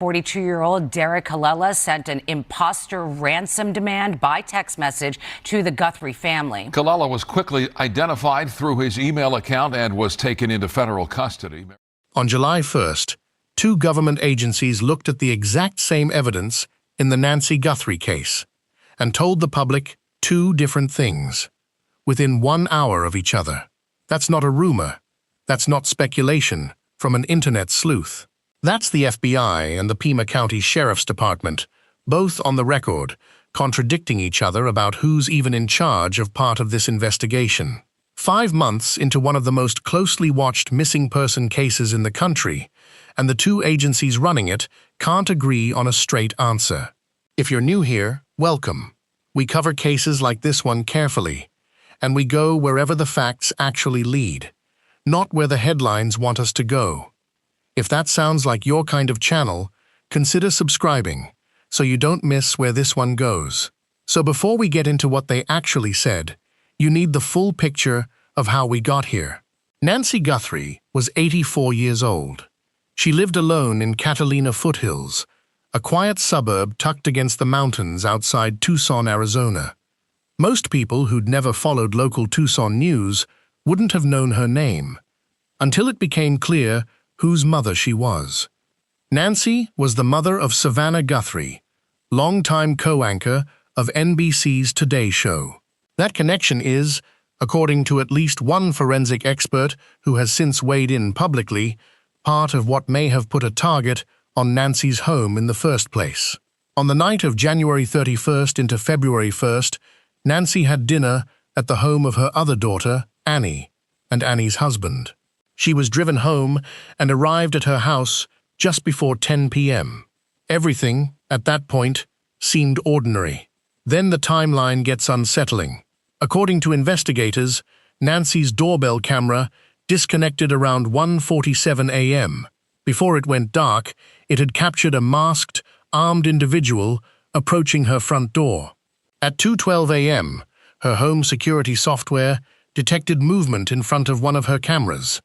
42-year-old Derek Halela sent an imposter ransom demand by text message to the Guthrie family. Halela was quickly identified through his email account and was taken into federal custody. On July 1st, two government agencies looked at the exact same evidence in the Nancy Guthrie case and told the public two different things within 1 hour of each other. That's not a rumor. That's not speculation from an internet sleuth. That's the FBI and the Pima County Sheriff's Department, both on the record, contradicting each other about who's even in charge of part of this investigation. 5 months into one of the most closely watched missing person cases in the country, and the two agencies running it can't agree on a straight answer. If you're new here, welcome. We cover cases like this one carefully, and we go wherever the facts actually lead, not where the headlines want us to go. If that sounds like your kind of channel, consider subscribing so you don't miss where this one goes. So before we get into what they actually said, you need the full picture of how we got here. Nancy Guthrie was 84 years old. She lived alone in Catalina Foothills, a quiet suburb tucked against the mountains outside Tucson, Arizona. Most people who'd never followed local Tucson news wouldn't have known her name, until it became clear whose mother she was. Nancy was the mother of Savannah Guthrie, longtime co-anchor of NBC's Today Show. That connection is, according to at least one forensic expert who has since weighed in publicly, part of what may have put a target on Nancy's home in the first place. On the night of January 31st into February 1st, Nancy had dinner at the home of her other daughter, Annie, and Annie's husband. She was driven home and arrived at her house just before 10 p.m. Everything, at that point, seemed ordinary. Then the timeline gets unsettling. According to investigators, Nancy's doorbell camera disconnected around 1:47 a.m. Before it went dark, it had captured a masked, armed individual approaching her front door. At 2:12 a.m., her home security software detected movement in front of one of her cameras.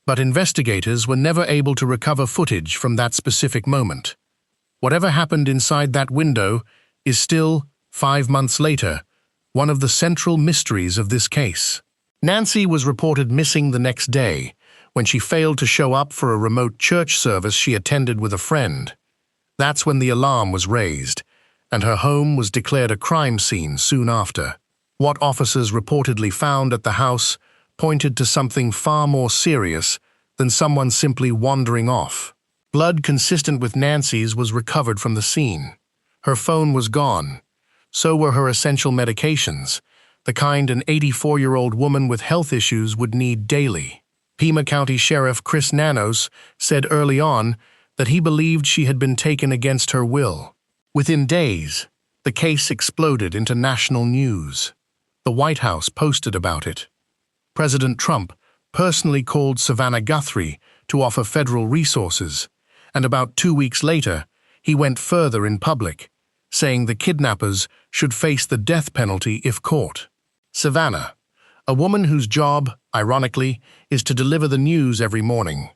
But investigators were never able to recover footage from that specific moment. Whatever happened inside that window is still, 5 months later, one of the central mysteries of this case. Nancy was reported missing the next day when she failed to show up for a remote church service she attended with a friend. That's when the alarm was raised, and her home was declared a crime scene soon after. What officers reportedly found at the house pointed to something far more serious than someone simply wandering off. Blood consistent with Nancy's was recovered from the scene. Her phone was gone. So were her essential medications, the kind an 84-year-old woman with health issues would need daily. Pima County Sheriff Chris Nanos said early on that he believed she had been taken against her will. Within days, the case exploded into national news. The White House posted about it. President Trump personally called Savannah Guthrie to offer federal resources, and about 2 weeks later, he went further in public, saying the kidnappers should face the death penalty if caught. Savannah, a woman whose job, ironically, is to deliver the news every morning,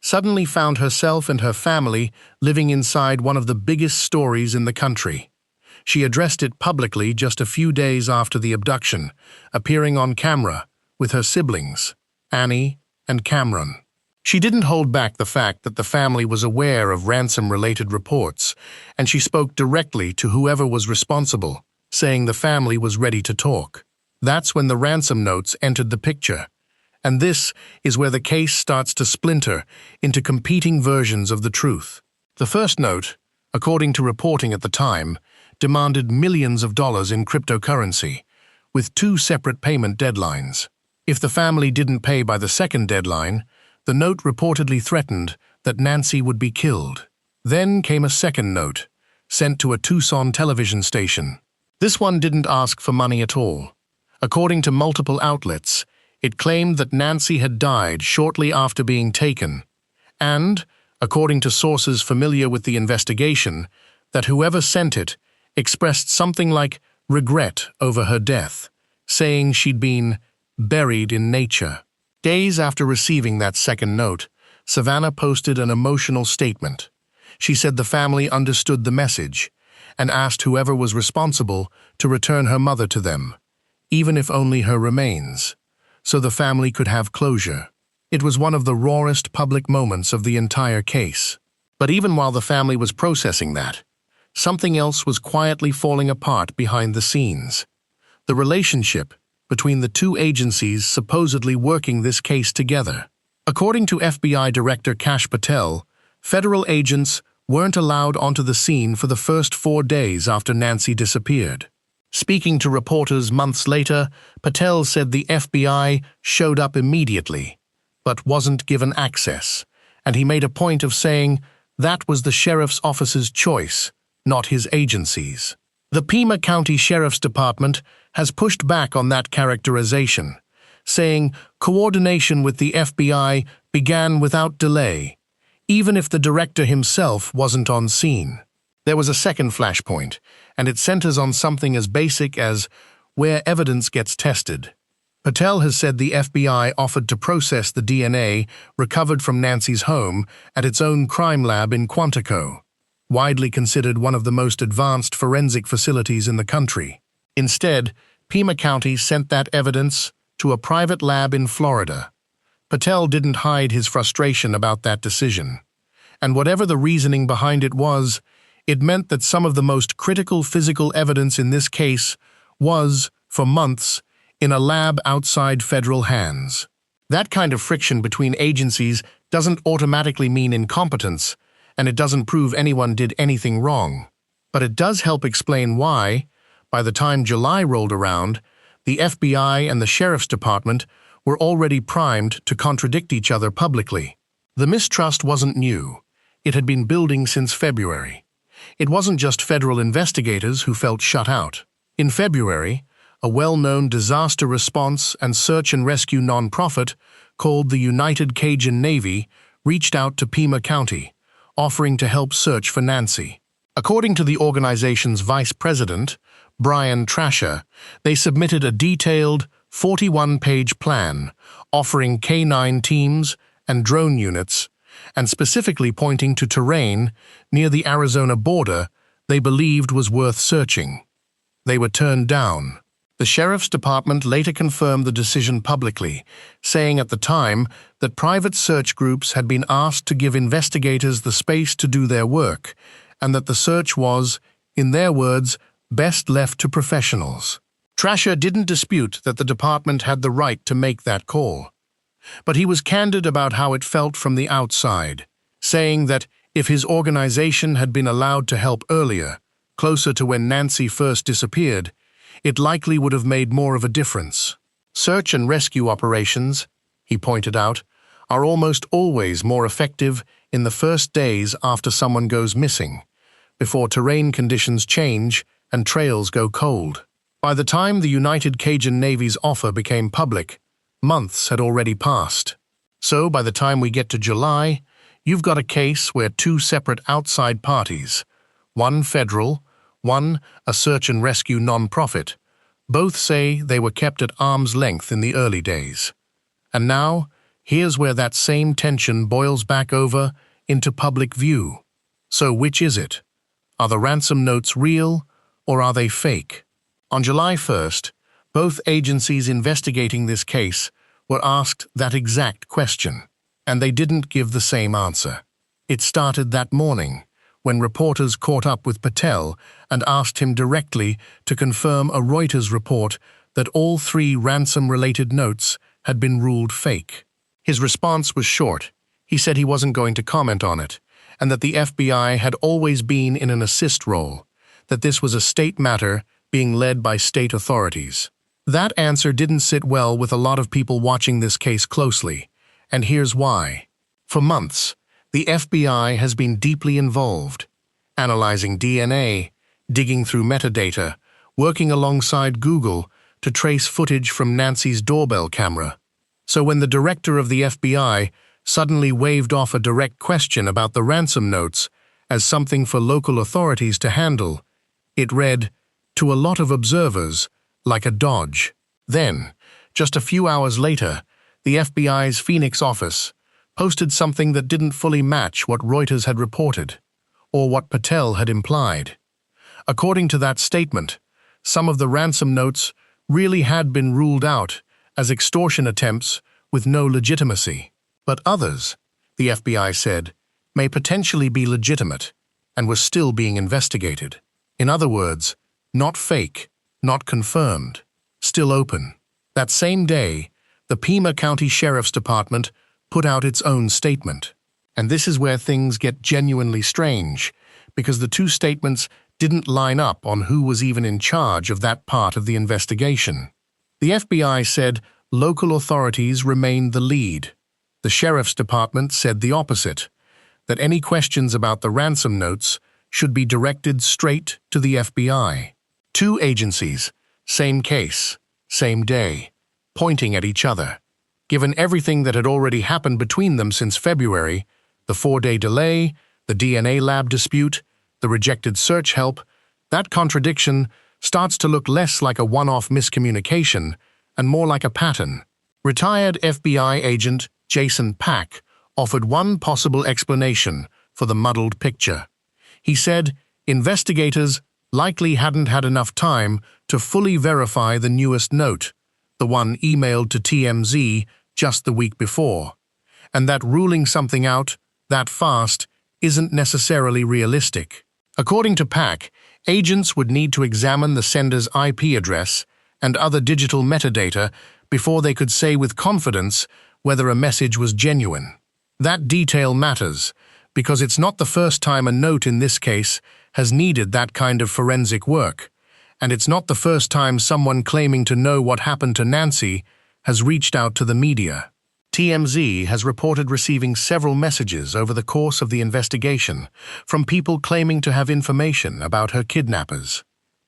suddenly found herself and her family living inside one of the biggest stories in the country. She addressed it publicly just a few days after the abduction, appearing on camera with her siblings, Annie and Cameron. She didn't hold back the fact that the family was aware of ransom-related reports, and she spoke directly to whoever was responsible, saying the family was ready to talk. That's when the ransom notes entered the picture, and this is where the case starts to splinter into competing versions of the truth. The first note, according to reporting at the time, demanded millions of dollars in cryptocurrency, with 2 separate payment deadlines. If the family didn't pay by the second deadline, the note reportedly threatened that Nancy would be killed. Then came a second note, sent to a Tucson television station. This one didn't ask for money at all. According to multiple outlets, it claimed that Nancy had died shortly after being taken, and, according to sources familiar with the investigation, that whoever sent it expressed something like regret over her death, saying she'd been buried in nature. Days after receiving that second note, Savannah posted an emotional statement. She said the family understood the message and asked whoever was responsible to return her mother to them, even if only her remains, so the family could have closure. It was one of the rawest public moments of the entire case. But even while the family was processing that, something else was quietly falling apart behind the scenes. The relationship between the two agencies supposedly working this case together. According to FBI Director Kash Patel, federal agents weren't allowed onto the scene for the first 4 days after Nancy disappeared. Speaking to reporters months later, Patel said the FBI showed up immediately, but wasn't given access, and he made a point of saying that was the sheriff's office's choice, not his agency's. The Pima County Sheriff's Department has pushed back on that characterization, saying coordination with the FBI began without delay, even if the director himself wasn't on scene. There was a second flashpoint, and it centers on something as basic as where evidence gets tested. Patel has said the FBI offered to process the DNA recovered from Nancy's home at its own crime lab in Quantico, widely considered one of the most advanced forensic facilities in the country. Instead, Pima County sent that evidence to a private lab in Florida. Patel didn't hide his frustration about that decision. And whatever the reasoning behind it was, it meant that some of the most critical physical evidence in this case was, for months, in a lab outside federal hands. That kind of friction between agencies doesn't automatically mean incompetence, and it doesn't prove anyone did anything wrong. But it does help explain why, by the time July rolled around, the FBI and the Sheriff's Department were already primed to contradict each other publicly. The mistrust wasn't new. It had been building since February. It wasn't just federal investigators who felt shut out. In February, a well-known disaster response and search and rescue nonprofit called the United Cajun Navy reached out to Pima County, offering to help search for Nancy. According to the organization's vice president, Brian Trasher, they submitted a detailed 41-page plan offering K-9 teams and drone units, and specifically pointing to terrain near the Arizona border they believed was worth searching. They were turned down. The Sheriff's Department later confirmed the decision publicly, saying at the time that private search groups had been asked to give investigators the space to do their work, and that the search was, in their words, best left to professionals. Trasher didn't dispute that the department had the right to make that call, but he was candid about how it felt from the outside, saying that if his organization had been allowed to help earlier, closer to when Nancy first disappeared, it likely would have made more of a difference. Search and rescue operations, he pointed out, are almost always more effective in the first days after someone goes missing, before terrain conditions change and trails go cold. By the time the United Cajun Navy's offer became public, months had already passed. So by the time we get to July, you've got a case where two separate outside parties, one federal, one a search and rescue nonprofit, both say they were kept at arm's length in the early days. And now, here's where that same tension boils back over into public view. So which is it? Are the ransom notes real, or are they fake? On July 1st, both agencies investigating this case were asked that exact question, and they didn't give the same answer. It started that morning, when reporters caught up with Patel and asked him directly to confirm a Reuters report that all 3 ransom-related notes had been ruled fake. His response was short. He said he wasn't going to comment on it, and that the FBI had always been in an assist role, that this was a state matter being led by state authorities. That answer didn't sit well with a lot of people watching this case closely, and here's why. For months, the FBI has been deeply involved, analyzing DNA, digging through metadata, working alongside Google to trace footage from Nancy's doorbell camera. So when the director of the FBI suddenly waved off a direct question about the ransom notes as something for local authorities to handle, it read, to a lot of observers, like a dodge. Then, just a few hours later, the FBI's Phoenix office posted something that didn't fully match what Reuters had reported. or what Patel had implied. According to that statement, some of the ransom notes really had been ruled out as extortion attempts with no legitimacy. But others, the FBI said, may potentially be legitimate and were still being investigated. In other words, not fake, not confirmed, still open. That same day, the Pima County Sheriff's Department put out its own statement. And this is where things get genuinely strange, because the two statements didn't line up on who was even in charge of that part of the investigation. The FBI said local authorities remained the lead. The Sheriff's Department said the opposite, that any questions about the ransom notes should be directed straight to the FBI. Two agencies, same case, same day, pointing at each other. Given everything that had already happened between them since February, the 4-day delay, the DNA lab dispute, the rejected search help, that contradiction starts to look less like a one-off miscommunication and more like a pattern. Retired FBI agent Jason Pack offered one possible explanation for the muddled picture. He said investigators likely hadn't had enough time to fully verify the newest note, the one emailed to TMZ just the week before, and that ruling something out that fast isn't necessarily realistic. According to Pack, agents would need to examine the sender's IP address and other digital metadata before they could say with confidence whether a message was genuine. That detail matters, because it's not the first time a note in this case has needed that kind of forensic work, and it's not the first time someone claiming to know what happened to Nancy has reached out to the media. TMZ has reported receiving several messages over the course of the investigation from people claiming to have information about her kidnappers,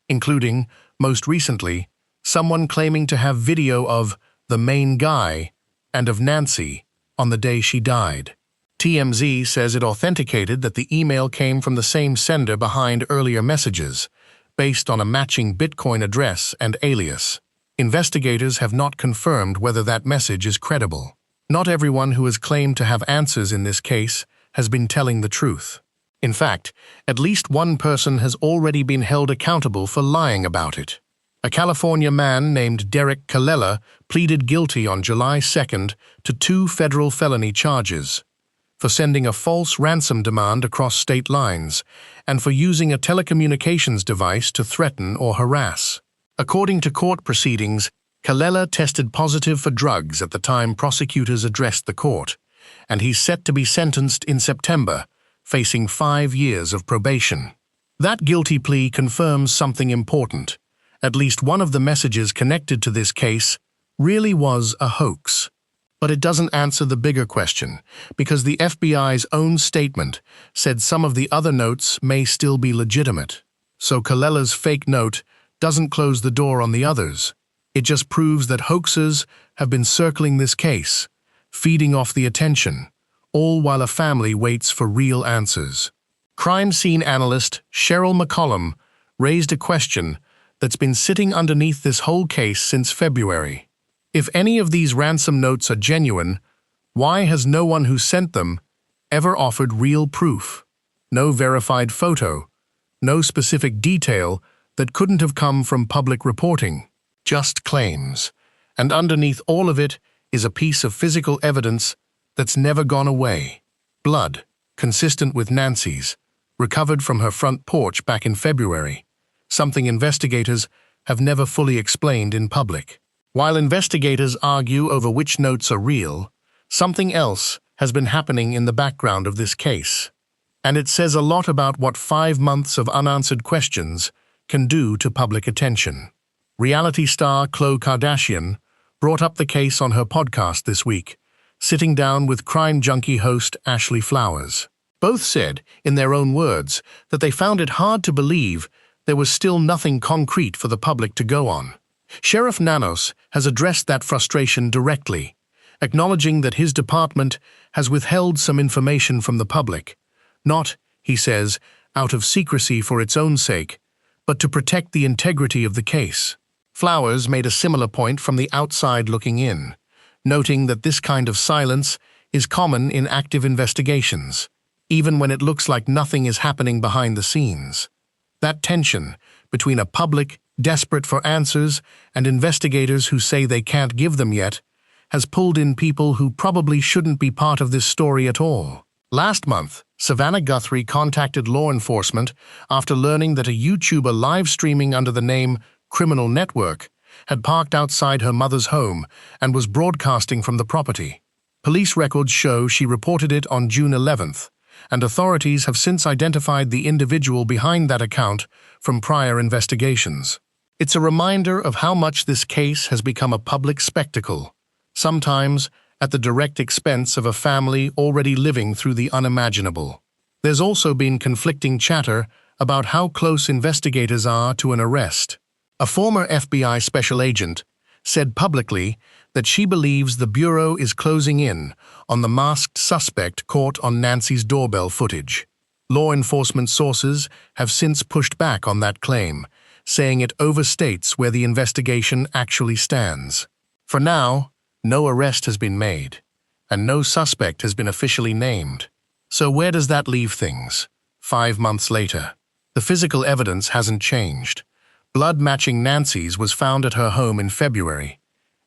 including, most recently, someone claiming to have video of the main guy and of Nancy on the day she died. TMZ says it authenticated that the email came from the same sender behind earlier messages, based on a matching Bitcoin address and alias. Investigators have not confirmed whether that message is credible. Not everyone who has claimed to have answers in this case has been telling the truth. In fact, at least one person has already been held accountable for lying about it. A California man named Derek Colella pleaded guilty on July 2nd to 2 federal felony charges for sending a false ransom demand across state lines and for using a telecommunications device to threaten or harass. According to court proceedings, Colella tested positive for drugs at the time prosecutors addressed the court, and he's set to be sentenced in September, facing 5 years of probation. That guilty plea confirms something important. At least one of the messages connected to this case really was a hoax. But it doesn't answer the bigger question, because the FBI's own statement said some of the other notes may still be legitimate. So Colella's fake note doesn't close the door on the others. It just proves that hoaxers have been circling this case, feeding off the attention, all while a family waits for real answers. Crime scene analyst Cheryl McCollum raised a question that's been sitting underneath this whole case since February. If any of these ransom notes are genuine, why has no one who sent them ever offered real proof? No verified photo, no specific detail that couldn't have come from public reporting. Just claims, and underneath all of it is a piece of physical evidence that's never gone away. Blood, consistent with Nancy's, recovered from her front porch back in February, something investigators have never fully explained in public. While investigators argue over which notes are real, something else has been happening in the background of this case. And it says a lot about what 5 months of unanswered questions can do to public attention. Reality star Khloe Kardashian brought up the case on her podcast this week, sitting down with Crime Junkie host Ashley Flowers. Both said, in their own words, that they found it hard to believe there was still nothing concrete for the public to go on. Sheriff Nanos has addressed that frustration directly, acknowledging that his department has withheld some information from the public, not, he says, out of secrecy for its own sake, but to protect the integrity of the case. Flowers made a similar point from the outside looking in, noting that this kind of silence is common in active investigations. even when it looks like nothing is happening behind the scenes. That tension between a public desperate for answers and investigators who say they can't give them yet has pulled in people who probably shouldn't be part of this story at all. Last month, Savannah Guthrie contacted law enforcement after learning that a YouTuber live streaming under the name Criminal Network had parked outside her mother's home and was broadcasting from the property. Police records show she reported it on June 11th, and authorities have since identified the individual behind that account from prior investigations. It's a reminder of how much this case has become a public spectacle, sometimes at the direct expense of a family already living through the unimaginable. There's also been conflicting chatter about how close investigators are to an arrest. A former FBI special agent said publicly that she believes the Bureau is closing in on the masked suspect caught on Nancy's doorbell footage. Law enforcement sources have since pushed back on that claim, saying it overstates where the investigation actually stands. For now, no arrest has been made, and no suspect has been officially named. So where does that leave things? 5 months later, the physical evidence hasn't changed. Blood matching Nancy's was found at her home in February,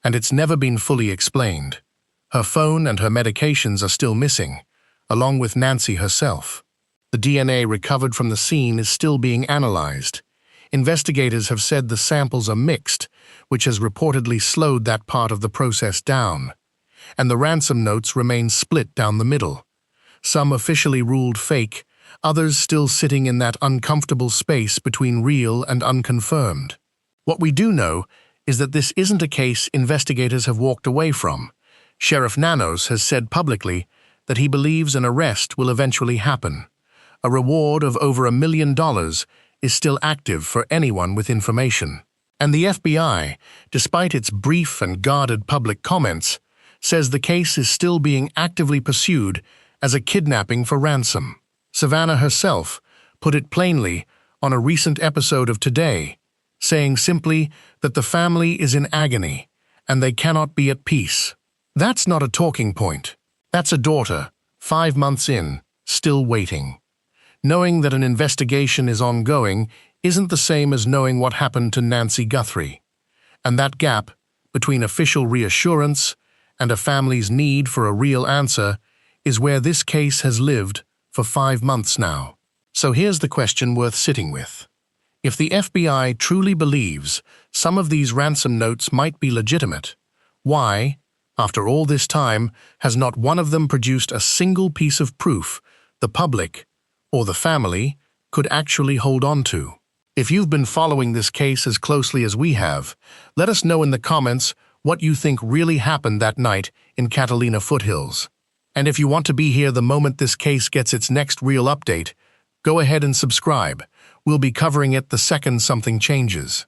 and it's never been fully explained. Her phone and her medications are still missing, along with Nancy herself. The DNA recovered from the scene is still being analyzed. Investigators have said the samples are mixed, which has reportedly slowed that part of the process down. And the ransom notes remain split down the middle. Some officially ruled fake, others still sitting in that uncomfortable space between real and unconfirmed. What we do know is that this isn't a case investigators have walked away from. Sheriff Nanos has said publicly that he believes an arrest will eventually happen. A reward of over $1 million is still active for anyone with information. And the FBI, despite its brief and guarded public comments, says the case is still being actively pursued as a kidnapping for ransom. Savannah herself put it plainly on a recent episode of Today, saying simply that the family is in agony and they cannot be at peace. That's not a talking point. That's a daughter, 5 months in, still waiting. Knowing that an investigation is ongoing isn't the same as knowing what happened to Nancy Guthrie. And that gap between official reassurance and a family's need for a real answer is where this case has lived for 5 months now. So here's the question worth sitting with. If the FBI truly believes some of these ransom notes might be legitimate, why, after all this time, has not one of them produced a single piece of proof the public or the family could actually hold on to? If you've been following this case as closely as we have, let us know in the comments what you think really happened that night in Catalina Foothills. And if you want to be here the moment this case gets its next real update, go ahead and subscribe. We'll be covering it the second something changes.